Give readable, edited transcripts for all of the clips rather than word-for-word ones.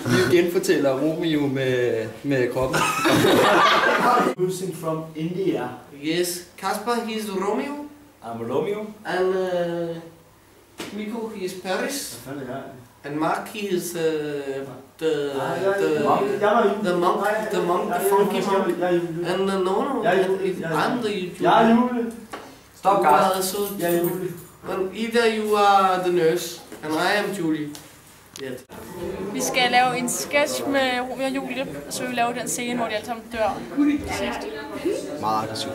Vi genfortæller Romeo med kroppen. Who's from India? Yes, Kasper, he's Romeo. I'm Romeo. And Miko, he is Paris. And Mark, he is the monk, the funky monk. And no, I'm the YouTuber. Jeg er Jule. Stop, guys. Jeg er Jule. And either you are the nurse, and I am Julie. Yet. Vi skal lave en sketch med Romeo og Julie, og så vil vi lave den scene, hvor de alle sammen dør. Meget aggressivt.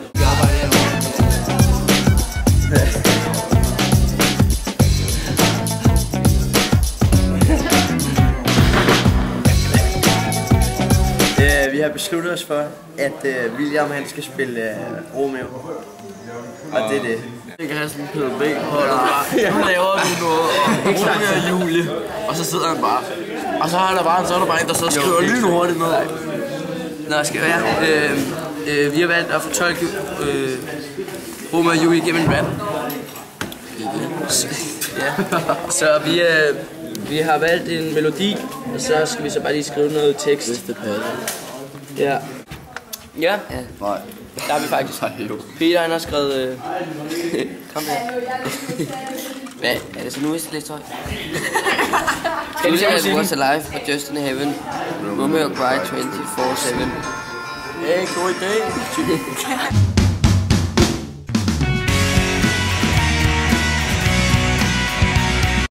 Vi har besluttet os for, at William han skal spille Romeo. Og det er det. Jeg kan have sådan en PDB-holder. Nu laver du noget, og Romeo og Julie. Og så sidder han bare. Og så er der bare en, der så skriver lynhurtigt ned. Nå, skal være. Vi har valgt at fortolke Romeo og Julie gennem en rap. Ja. Så vi har valgt en melodi, og så skal vi så bare lige skrive noget tekst. Hvis det passer. Ja. Ja. Nej. Der har vi faktisk. Peter han har skrevet... Kom her. Hvad? Er det så nu, hvis det er lidt højt? Skal vi se What's Alive og Just in Heaven? Romeo Cry 24/7. Hey, god idé.